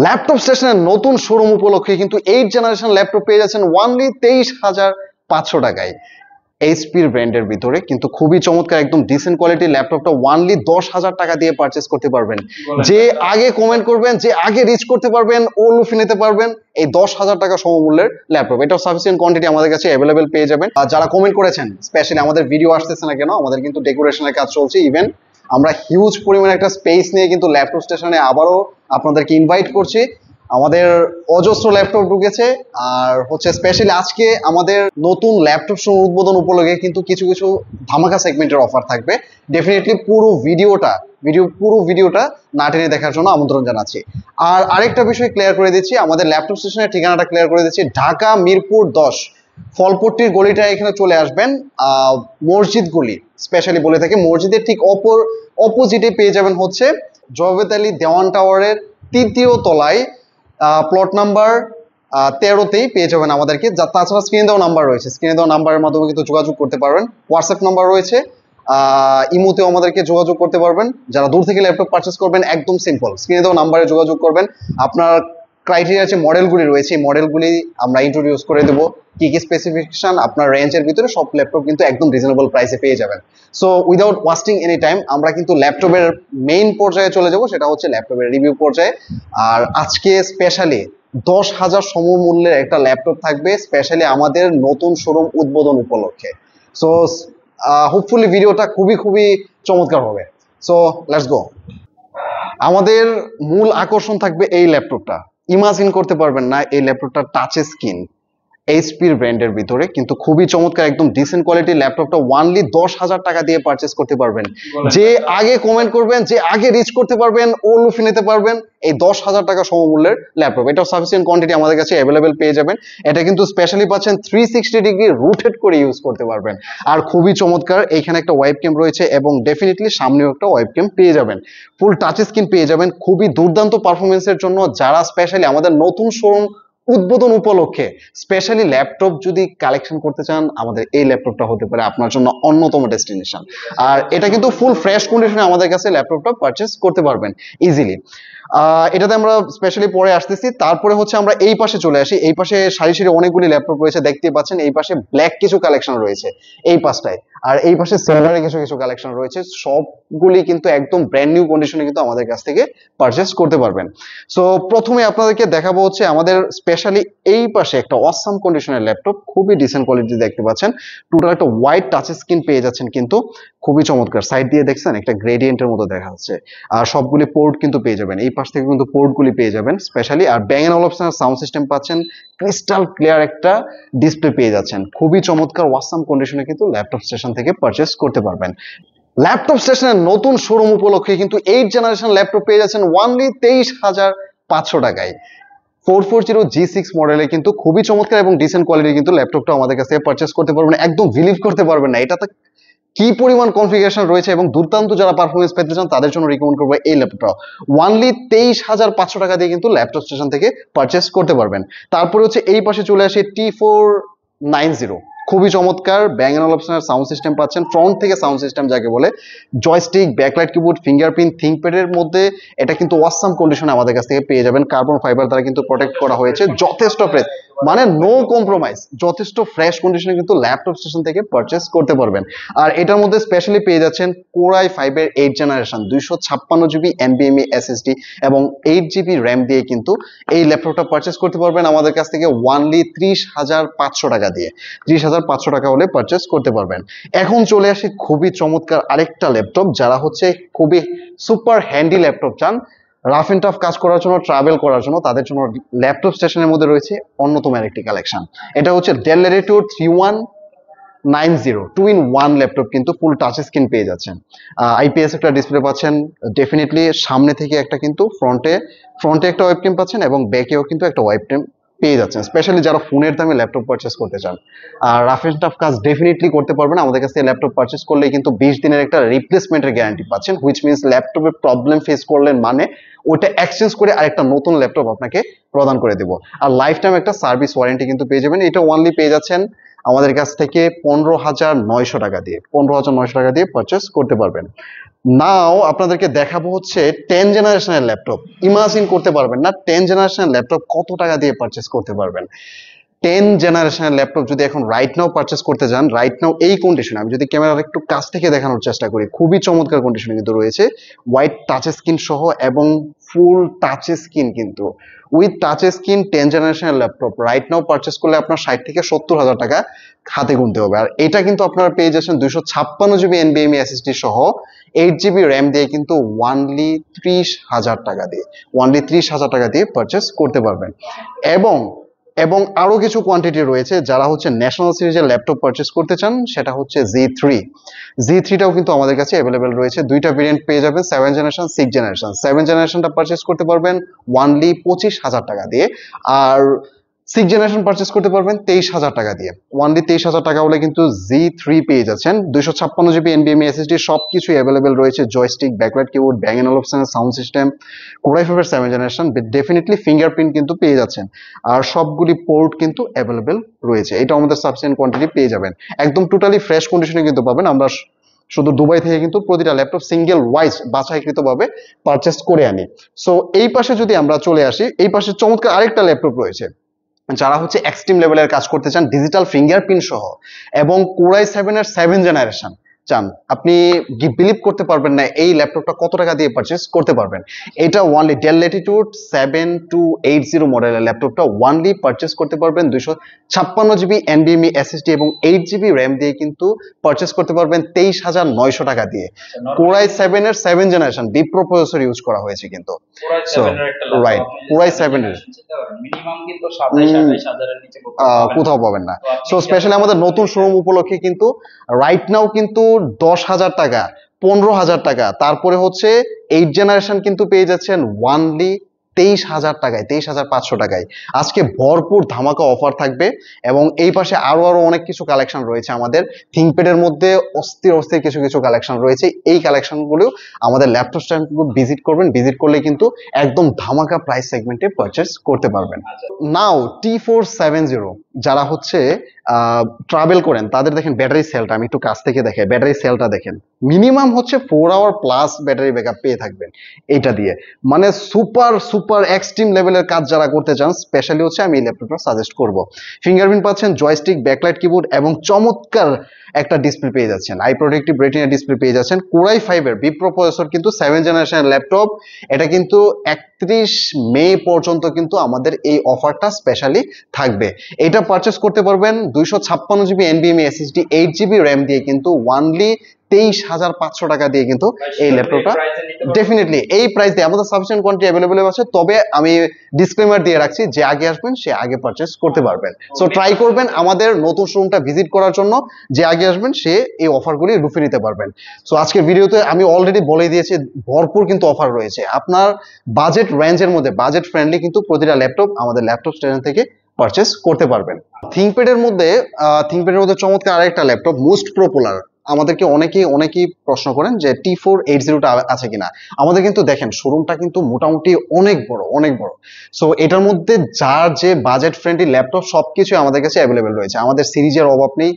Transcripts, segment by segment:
Laptop স্টেশনের নতুন showroom উপলক্ষে কিন্তু 8th জেনারেশন ল্যাপটপ পেয়ে যাচ্ছেন অনলি 23,500 টাকায়। এইচপির ব্র্যান্ডের ভিতরে কিন্তু খুবই চমৎকার একদম ডিসেন্ট কোয়ালিটির ল্যাপটপটা অনলি 10,000 টাকা দিয়ে পারচেস করতে পারবেন। যে আগে কমেন্ট করবেন, যে আগে রিচ করতে পারবেন, ও লুফে নিতে পারবেন এই 10,000 টাকা সমমূল্যের ল্যাপটপ। এটাও সাফিসিয়েন্ট কোয়ান্টিটি আমাদের কাছে অ্যাভেলেবেল পেয়ে যাবেন। আর যারা কমেন্ট করেছেন, স্পেশালি আমাদের ভিডিও আসতেছে না কেন, আমাদের কিন্তু ডেকোরেশনের কাজ চলছে। ইভেন আমরা হিউজ পরিমাণে একটা স্পেস নিয়ে কিন্তু ল্যাপটপ স্টেশনে আবারও আপনাদেরকে ইনভাইট করছি। আমাদের অজস্র ল্যাপটপ ঢুকেছে, আর হচ্ছে স্পেশালি আজকে আমাদের নতুন ল্যাপটপ শো উদ্বোধন উপলক্ষে কিন্তু কিছু কিছু ধামাকা সেগমেন্টের অফার থাকবে। ডেফিনেটলি পুরো ভিডিওটা না টেনে দেখার জন্য আমন্ত্রণ জানাচ্ছি। আর আরেকটা বিষয় ক্লিয়ার করে দিচ্ছি, আমাদের ল্যাপটপ স্টেশনের ঠিকানাটা ক্লিয়ার করে দিচ্ছি। ঢাকা মিরপুর 10 ফলপট্টির গলিটা এখানে চলে আসবেন। মসজিদ গলি স্পেশালি বলে থাকে, মসজিদের ঠিক অপোজিটে পেয়ে যাবেন হচ্ছে জবেদ আলী দেওয়ান টাওয়ারের 3য় তলায় প্লট নাম্বার 13তেই পেয়ে যাবেন আমাদেরকে। তাছাড়া স্ক্রিনে দেওয়া নাম্বার রয়েছে, স্ক্রিনে দেওয়া নাম্বারের মাধ্যমে কিন্তু যোগাযোগ করতে পারবেন। হোয়াটসঅ্যাপ নাম্বার রয়েছে, ইমোতেও আমাদেরকে যোগাযোগ করতে পারবেন। যারা দূর থেকে ল্যাপটপ পারচেস করবেন একদম সিম্পল, স্ক্রিনে দেওয়া নাম্বারে যোগাযোগ করবেন। আপনার ক্রাইটেরিয়া যে মডেলগুলি রয়েছে, এই মডেলগুলি আমরা ইন্ট্রোডিউস করে দেবো। কি কি স্পেসিফিকেশন আপনার রেঞ্জের ভিতরে, সব ল্যাপটপ কিন্তু একদম রিজনেবল প্রাইসে পেয়ে যাবেন। So without wasting any time আমরা কিন্তু ল্যাপটপের মেইন পর্যায়ে চলে যাব, সেটা হচ্ছে ল্যাপটপের রিভিউ পর্যায়ে। আর আজকে স্পেশালি 10,000 সমমূল্যের একটা ল্যাপটপ থাকবে, স্পেশালি আমাদের নতুন শোরুম উদ্বোধন উপলক্ষে। সো হোপফুলি ভিডিওটা খুবই চমৎকার হবে। So let's go. আমাদের মূল আকর্ষণ থাকবে এই ল্যাপটপটা। ইমাজিন করতে পারবেন না, এই ল্যাপটপটা টাচ স্ক্রিন, এইচপির ব্র্যান্ডের ভিতরে কিন্তু খুবই চমৎকার একদম ডিসেন্ট কোয়ালিটির ল্যাপটপটা অনলি 10,000 টাকা দিয়ে পারচেস করতে পারবেন। যে আগে কমেন্ট করবেন, যে আগে রিচ করতে পারবেন, ও লুফে নিতে পারবেন এই 10,000 টাকা সমমূল্যের ল্যাপটপ। এটাও সাফিসিয়েন্ট কোয়ান্টিটি আমাদের কাছে অ্যাভেলেবেল পেয়ে যাবেন। এটা কিন্তু স্পেশালি পাচ্ছেন 360 ডিগ্রি রোটেট করে ইউজ করতে পারবেন। আর খুবই চমৎকার, এইখানে একটা ওয়েব ক্যাম রয়েছে এবং ডেফিনেটলি সামনেও একটা ওয়েব ক্যাম পেয়ে যাবেন। ফুল টাচ স্ক্রিন পেয়ে যাবেন, খুবই দুর্দান্ত পারফরমেন্সের জন্য। যারা স্পেশালি আমাদের নতুন শোরুম উদ্বোধন উপলক্ষে স্পেশালি ল্যাপটপ যদি কালেকশন করতে চান, আমাদের এই ল্যাপটপটা হতে পারে আপনার জন্য অন্যতম ডেস্টিনেশন। আর এটা কিন্তু ফুল ফ্রেশ কন্ডিশনে আমাদের কাছে ল্যাপটপটা পারচেস করতে পারবেন ইজিলি। এটাতে আমরা স্পেশালি পরে আসতেছি। তারপরে হচ্ছে আমরা এই পাশে চলে আসি। এই পাশে সারি সারি অনেকগুলি ল্যাপটপ রয়েছে, দেখতেই পাচ্ছেন। এই পাশে ব্ল্যাক কিছু কালেকশন রয়েছে এই পাশটায়, আর এই পাশে সিলভারে কিছু কালেকশন রয়েছে। সবগুলি কিন্তু একদম ব্র্যান্ড নিউ কন্ডিশনে কিন্তু আমাদের কাছ থেকে পারচেস করতে পারবেন। সো প্রথমে আপনাদেরকে দেখাবো হচ্ছে আমাদের স্পেশালি এই পাশে একটা অসাম কন্ডিশনের ল্যাপটপ, খুবই ডিসেন্ট কোয়ালিটি দেখতে পাচ্ছেন। টোটাল একটা হোয়াইট টাচ স্ক্রিন পেয়ে যাচ্ছেন, কিন্তু খুবই চমৎকার। সাইড দিয়ে দেখছেন একটা গ্রেডিয়েন্টের মতো দেখা যাচ্ছে। আর সবগুলি পোর্ট কিন্তু পেয়ে যাবেন, এই পাশ থেকে কিন্তু পোর্টগুলি পেয়ে যাবেন স্পেশালি। আর ব্যাং এন্ড অলপশনের সাউন্ড সিস্টেম পাচ্ছেন, ক্রিস্টাল ক্লিয়ার একটা ডিসপ্লে পেয়ে যাচ্ছেন। খুবই চমৎকার ওয়াসাম কন্ডিশনে কিন্তু ল্যাপটপ স্টেশন থেকে পারচেস করতে পারবেন। ল্যাপটপ স্টেশনের নতুন শোরুম উপলক্ষে কিন্তু 8th জেনারেশন ল্যাপটপ পেয়ে যাচ্ছেন অনলি 23,500 টাকায়। 440 G6 মডেলে কিন্তু খুবই চমৎকার এবং ডিসেন্ট কোয়ালিটি কিন্তু ল্যাপটপটা আমাদের কাছে পারচেস করতে পারবেন। একদম বিলিভ করতে পারবেন না এটাতে কি পরিমাণ কনফিগারেশন রয়েছে, এবং দুর্দান্ত যারা পারফরমেন্স পেতে চান তাদের জন্য রিকমেন্ড করবো এই ল্যাপটপটা। অনলি 23,500 টাকা দিয়ে কিন্তু ল্যাপটপ স্টেশন থেকে পারচেস করতে পারবেন। তারপরে হচ্ছে এই পাশে চলে আসে T490, খুবই চমৎকার ব্যাং এন্ড অলপশনের সাউন্ড সিস্টেম পাচ্ছেন। ফ্রন্ট থেকে সাউন্ড সিস্টেম যাকে বলে, জয়স্টিক, ব্যাকলাইট কিবোর্ড, ফিঙ্গারপ্রিন্ট, থিংকপ্যাডের মধ্যে এটা কিন্তু ওয়াসাম কন্ডিশনে আমাদের কাছ থেকে পেয়ে যাবেন। কার্বন ফাইবার দ্বারা কিন্তু প্রোটেক্ট করা হয়েছে, যথেষ্ট ফ্রেশ, মানে নো কম্প্রোমাইজ, যথেষ্ট ফ্রেশ কন্ডিশনে কিন্তু ল্যাপটপ স্টেশন থেকে পারচেস করতে পারবেন। আর এটার মধ্যে স্পেশালি পেয়ে যাচ্ছেন Core i5 এর 8th generation 256 GB NVMe SSD এবং 8 GB RAM দিয়ে কিন্তু এই ল্যাপটপটা পারচেস করতে পারবেন আমাদের কাছ থেকে অনলি 30,500 টাকা দিয়ে। 30,500 টাকা হলে পারচেস করতে পারবেন। এখন চলে আসি খুবই চমৎকার আরেকটা ল্যাপটপ, যারা হচ্ছে খুবই সুপার হ্যান্ডি ল্যাপটপ চান, রাফ এন্ড টাফ কাজ করার জন্য, ট্রাভেল করার জন্য, তাদের জন্য ল্যাপটপ স্টেশনের মধ্যে রয়েছে অন্যতম আরেকটি কালেকশন। এটা হচ্ছে Dell Latitude 3190 2-in-1 ল্যাপটপ, কিন্তু ফুল টাচ স্ক্রিন পেয়ে যাচ্ছেন। IPS একটা ডিসপ্লে পাচ্ছেন, ডেফিনেটলি সামনে থেকে একটা কিন্তু ফ্রন্টে একটা ওয়েবক্যাম পাচ্ছেন এবং ব্যাকেও কিন্তু একটা ওয়েবক্যাম পেয়ে যাচ্ছেন। স্পেশালি যারা ফোনের দামে ল্যাপটপ পারচেস করতে চান আর রাফ এন্ড টাফ কাজ ডেফিনেটলি করতে পারবেন, আমাদের কাছে ল্যাপটপ পারচেস করলে কিন্তু 20 দিনের একটা রিপ্লেসমেন্টের গ্যারান্টি পাচ্ছেন, হুইচ মিনস ল্যাপটপে প্রবলেম ফেস করলেন মানে ওটা এক্সচেঞ্জ করে আরেকটা নতুন ল্যাপটপ আপনাকে প্রদান করে দেব। আর লাইফ টাইম একটা সার্ভিস ওয়ারেন্টি কিন্তু পেয়ে যাবেন। এটা অনলি পেয়ে যাচ্ছেন আমাদের কাছ থেকে 15,900 টাকা দিয়ে। 15,900 টাকা দিয়ে পারচেস করতে পারবেন। নাও আপনাদেরকে দেখাবো হচ্ছে 10 জেনারেশনের ল্যাপটপ। ইমাজিন করতে পারবেন না 10 জেনারেশনের ল্যাপটপ কত টাকা দিয়ে পারচেস করতে পারবেন। 10 জেনারেশনের ল্যাপটপ যদি এখন রাইট নাও পারচেস করতে যান, রাইট নাও এই কন্ডিশনে, আমি যদি ক্যামেরার একটু কাছ থেকে দেখানোর চেষ্টা করি, খুবই চমৎকার কন্ডিশনে কিন্তু রয়েছে, হোয়াইট টাচ স্ক্রিন সহ এবং ফুল টাচ স্ক্রিন কিন্তু, উইথ টাচ স্ক্রিন 10 জেনারেশনের ল্যাপটপ রাইট নাও পারচেস করলে আপনার 60 থেকে 70 হাজার টাকা হাতে গুনতে হবে। আর এটা কিন্তু আপনারা পেয়ে যাচ্ছেন 256 জিবি এনবিএমই এসএসডি সহ 8 জিবি র্যাম দিয়ে কিন্তু ওয়ানলি 30,000 টাকা দিয়ে, ওয়ানলি 30,000 টাকা দিয়ে পারচেস করতে পারবেন। এবং এবং আরো কিছু কোয়ান্টিটি রয়েছে, যারা হচ্ছে ন্যাশনাল সিরিজের ল্যাপটপ পারচেস করতে চান সেটা হচ্ছে জি থ্রিটাও কিন্তু আমাদের কাছে অ্যাভেলেবেল রয়েছে। দুইটা ভেরিয়েন্ট পেয়ে যাবেন, 7 জেনারেশন 6 জেনারেশন। 7 জেনারেশনটা পারচেস করতে পারবেন ওয়ানলি 25,000 টাকা দিয়ে, আর 6 জেনারেশন পারচেস করতে পারবেন 23,000 টাকা দিয়ে। ওয়ানলি 23,000 টাকা হলে কিন্তু জি3 পেয়ে যাচ্ছেন। 256 জিবি এনবিএমই এসএসডি সবকিছু অ্যাভেলেবেল রয়েছে, joystick, backlight keyboard, Bang and Olufsen, sound system, core i ফাইভের 7 জেনারেশন, ডেফিনেটলি ফিঙ্গারপ্রিন্ট কিন্তু পেয়ে যাচ্ছেন। আর সবগুলি পোর্ট কিন্তু অ্যাভেলেবেল রয়েছে। এটা আমাদের সাফিসিয়েন্ট কোয়ান্টিটি পেয়ে যাবেন, একদম টোটালি ফ্রেশ কন্ডিশনে কিন্তু পাবেন। আমরা শুধু দুবাই থেকে কিন্তু প্রতিটা ল্যাপটপ সিঙ্গেল ওয়াইজ বাছাইকৃতভাবে পারচেস করে আনি। সো এই পাশে যদি আমরা চলে আসি, এই পাশে চমৎকার আরেকটা ল্যাপটপ রয়েছে, যারা হচ্ছে এক্সট্রিম লেভেলের কাজ করতে চান ডিজিটাল ফিঙ্গারপ্রিন্ট সহ এবং কোরাই 7 এর 7 জেনারেশন চান, আপনি বিলিভ করতে পারবেন না এই ল্যাপটপটা কত টাকা দিয়ে পারচেস করতে পারবেন। এটা ওয়ানলি ডেল ল্যাটিটিউড 7280 মডেলের ল্যাপটপটা ওয়ানলি পারচেস করতে পারবেন 256 জিবি এনভিএমই এসএসডি এবং 8 জিবি র্যাম দিয়ে কিন্তু পারচেস করতে পারবেন 23,900 টাকা দিয়ে। কোরাই 7 এর 7 জেনারেশন বিপ্রো প্রসেসর ইউজ করা হয়েছে কিন্তু। সো রাইট, কোরাই 7 এর মিনিমাম কিন্তু 27-28 হাজারের নিচে কোথাও পাবেন না। সো স্পেশালি আমাদের নতুন শোরুম উপলক্ষে কিন্তু রাইট নাও কিন্তু 10,000 টাকা, 15,000 টাকা, তারপরে হচ্ছে 8 জেনারেশন কিন্তু পেয়ে যাচ্ছেন ওয়ানলি 23,000 টাকায়, 23,500 টাকায়। আজকে ভরপুর ধামাকা অফার থাকবে এবং এই পাশে আরো আরো অনেক কিছু কালেকশন রয়েছে আমাদের থিংকপ্যাডের মধ্যে, অস্থির অস্থির কিছু কিছু কালেকশন রয়েছে। এই কালেকশনগুলো আমাদের ল্যাপটপ স্ট্যান্ড ভিজিট করবেন, ভিজিট করলে কিন্তু একদম ধামাকা প্রাইস সেগমেন্টে পারচেস করতে পারবেন। নাও T470 যারা হচ্ছে ট্রাভেল করেন তাদের দেখেন ব্যাটারি সেলটা, আমি একটু কাছ থেকে দেখাই, ব্যাটারি সেলটা দেখেন, মিনিমাম হচ্ছে 4 আওয়ার প্লাস ব্যাটারি ব্যাকআপ পেয়ে থাকবেন এটা দিয়ে। মানে সুপার সুপার এক্সট্রিম লেভেলের কাজ যারা করতে চান স্পেশালি হচ্ছে আমি এই ল্যাপটপটা সাজেস্ট করব। ফিঙ্গারপ্রিন্ট পাচ্ছেন, জয়স্টিক, ব্যাকলাইট কিবোর্ড এবং চমৎকার একটা ডিসপ্লে পেয়ে যাচ্ছেন, আই প্রোটেক্টিভ রেটিনা ডিসপ্লে পেয়ে যাচ্ছেন। কোরাই 5 এর বিপ্রো প্রসেসর কিন্তু 7 জেনারেশনের ল্যাপটপ, এটা কিন্তু 31 মে পর্যন্ত কিন্তু আমাদের এই অফারটা স্পেশালি থাকবে। এটা পারচেস করতে পারবেন 256 GB NVMe SSD 8 GB RAM দিয়ে কিন্তু ওয়ানলি 23,500 টাকা দিয়ে কিন্তু এই ল্যাপটপটা ডেফিনেটলি এই প্রাইস দিয়ে আমাদের সাফিসিয়েন্ট কোয়ান্টিটি অ্যাভেলেবল আছে। তবে আমি ডিসক্লেমার দিয়ে রাখছি, যে আগে আসবেন সে আগে পারচেস করতে পারবেন। সো ট্রাই করবেন আমাদের নতুন শোরুমটা ভিজিট করার জন্য, যে আগে আসবেন সে এই অফারগুলি লুফে নিতে পারবেন। সো আজকের ভিডিওতে আমি অলরেডি বলে দিয়েছি ভরপুর কিন্তু অফার রয়েছে, আপনার বাজেট রেঞ্জের মধ্যে বাজেট ফ্রেন্ডলি কিন্তু প্রতিটা ল্যাপটপ আমাদের ল্যাপটপ স্টেশন থেকে পারচেস করতে পারবেন। থিংকপ্যাডের মধ্যে চমৎকার আরেকটা ল্যাপটপ মোস্ট পপুলার, আমাদেরকে অনেকেই প্রশ্ন করেন যে T480টা আছে কিনা। আমাদের কিন্তু দেখেন শোরুমটা কিন্তু মোটামুটি অনেক বড়। সো এটার মধ্যে যার যে বাজেট ফ্রেন্ডলি ল্যাপটপ সবকিছু আমাদের কাছে অ্যাভেলেবেল রয়েছে, আমাদের সিরিজের অভাব নেই।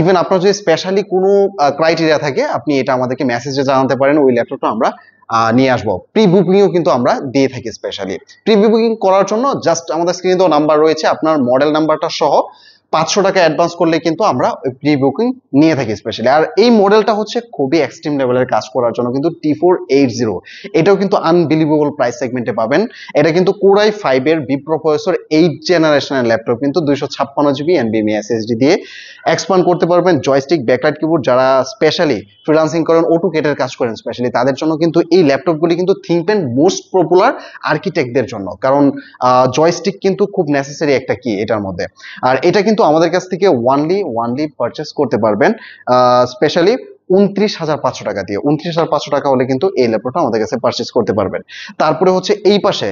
ইভেন আপনার যদি স্পেশালি কোনো ক্রাইটেরিয়া থাকে আপনি এটা আমাদেরকে মেসেজে জানাতে পারেন, ওই ল্যাপটপটা আমরা নিয়ে আসবো। প্রি বুকিংও কিন্তু আমরা দিয়ে থাকি। স্পেশালি প্রি বুকিং করার জন্য জাস্ট আমাদের স্ক্রিনে তো নাম্বার রয়েছে, আপনার মডেল নাম্বারটা সহ 500 টাকা অ্যাডভান্স করলে কিন্তু আমরা প্রি বুকিং নিয়ে থাকি স্পেশালি। আর এই মডেলটা হচ্ছে খুবই এক্সট্রিম লেভেলের কাজ করার জন্য কিন্তু T480, এটাও কিন্তু আনবিলিভেবল প্রাইস সেগমেন্টে পাবেন। এটা কিন্তু কোরাই 5 এর বিপ্রো প্রসেসর 8 জেনারেশনের ল্যাপটপ কিন্তু 256 জিবি এনভিএমই এসএসডি দিয়ে এক্সপান্ড করতে পারবেন। জয়স্টিক, ব্যাকলাইট কিবোর্ড, যারা স্পেশালি ফ্রিল্যান্সিং করেন, অটোকেটের কাজ করেন স্পেশালি তাদের জন্য কিন্তু এই ল্যাপটপগুলি কিন্তু থিংকপ্যাড মোস্ট পপুলার আর্কিটেক্টদের জন্য, কারণ জয়স্টিক কিন্তু খুব নেসেসারি একটা কি এটার মধ্যে। আর এটা কিন্তু আমাদের কাছ থেকে ওয়ানলি পারচেস করতে পারবেন স্পেশালি 29,500 টাকা দিয়ে। 29,500 টাকা হলে কিন্তু এই ল্যাপটপটা আমাদের কাছে পারচেস করতে পারবেন। তারপরে হচ্ছে এই পাশে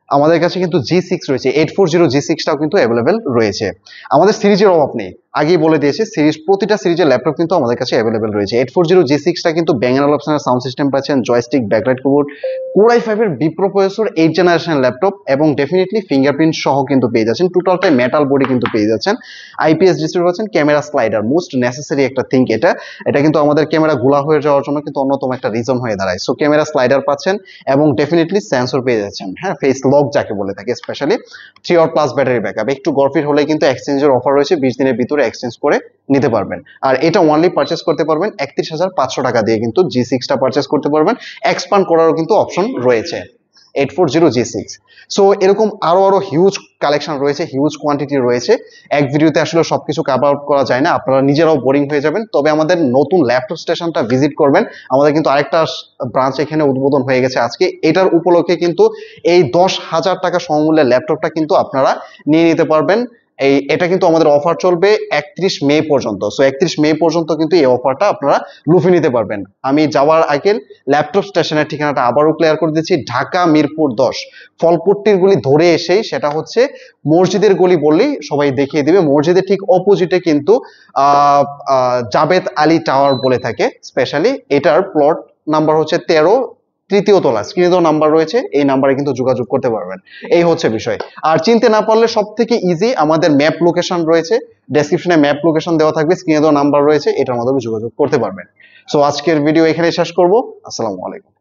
আমাদের কাছে কিন্তু G6 রয়েছে, 840 G6টাও কিন্তু অ্যাভেলেবেল রয়েছে। আমাদের সিরিজের অভাব নেই, আগেই বলে দিয়েছি প্রতিটা সিরিজের ল্যাপটপ কিন্তু আমাদের কাছে অ্যাভেলেবেল রয়েছে। 840G6টা কিন্তু Bang & Olufsenের সাউন্ড সিস্টেম পাচ্ছেন, joystick, backlight keyboard, Core i5 এর বিপ্রো প্রসেসর, 8 জেনারেশন ল্যাপটপ এবং ডেফিনেটলি ফিঙ্গারপ্রিন্ট সহ কিন্তু পেয়ে যাচ্ছেন। টোটালটাই মেটাল বডি কিন্তু পেয়ে যাচ্ছেন। আইপিএস ডিসপ্লে পাচ্ছেন, ক্যামেরা স্লাইডার, মোস্ট নেসেসারি একটা থিং এটা কিন্তু আমাদের ক্যামেরা গোলা হয়ে যাওয়ার জন্য কিন্তু অন্যতম একটা রিজন হয়ে দাঁড়ায়। সো ক্যামেরা স্লাইডার পাচ্ছেন এবং ডেফিনেটলি সেন্সর পেয়ে যাচ্ছেন, হ্যাঁ, ফেস লক যাকে বলে থাকে, specially 3 hour plus battery backup. একটু গরফিট হলে কিন্তু এক্সচেঞ্জের অফার রয়েছে, 20 দিনের ভিতরে এক্সচেঞ্জ করে নিতে পারবেন। আর এটা ওয়ানলি পারচেস করতে পারবেন 31,500 টাকা দিয়ে, কিন্তু G6টা পারচেস করতে পারবেন, এক্সপান্ড করারও কিন্তু অপশন রয়েছে 840G6। সো এরকম আরো হিউজ কালেকশন রয়েছে, হিউজ কোয়ান্টিটি রয়েছে, এক ভিডিওতে আসলে সবকিছু কভার আপ করা যায় না, আপনারা নিজেরাও বোরিং হয়ে যাবেন। তবে আমাদের নতুন ল্যাপটপ স্টেশনটা ভিজিট করবেন, আমাদের কিন্তু আরেকটা ব্রাঞ্চ এখানে উদ্বোধন হয়ে গেছে আজকে। এটার উপলক্ষে কিন্তু এই 10,000 টাকা সমমূল্যের ল্যাপটপটা কিন্তু আপনারা নিয়ে নিতে পারবেন। এটা কিন্তু আমাদের অফার চলবে 31 মে পর্যন্ত। সো 31 মে পর্যন্ত কিন্তু এই অফারটা আপনারা লুফে নিতে পারবেন। আমি যাওয়ার আগে ল্যাপটপ স্টেশনের ঠিকানাটা আবারও ক্লিয়ার করে দিচ্ছি, ঢাকা মিরপুর 10, ফলপট্টির গলি ধরে এসেই, সেটা হচ্ছে মসজিদের গলি বললেই সবাই দেখিয়ে দিবে, মসজিদের ঠিক অপোজিটে কিন্তু জাবেদ আলী টাওয়ার বলে থাকে স্পেশালি। এটার প্লট নাম্বার হচ্ছে 13, তৃতীয় তলা, স্ক্রিনে দেওয়া নাম্বার রয়েছে, এই নাম্বারে কিন্তু যোগাযোগ করতে পারবেন। এই হচ্ছে বিষয়। আর চিনতে না পারলে সব থেকে ইজি আমাদের ম্যাপ লোকেশন রয়েছে, ডেসক্রিপশনে ম্যাপ লোকেশন দেওয়া থাকবে, স্ক্রিনে দেওয়া নাম্বার রয়েছে, এটার মাধ্যমে যোগাযোগ করতে পারবেন। সো আজকের ভিডিও এখানে শেষ করব। আসসালামু আলাইকুম।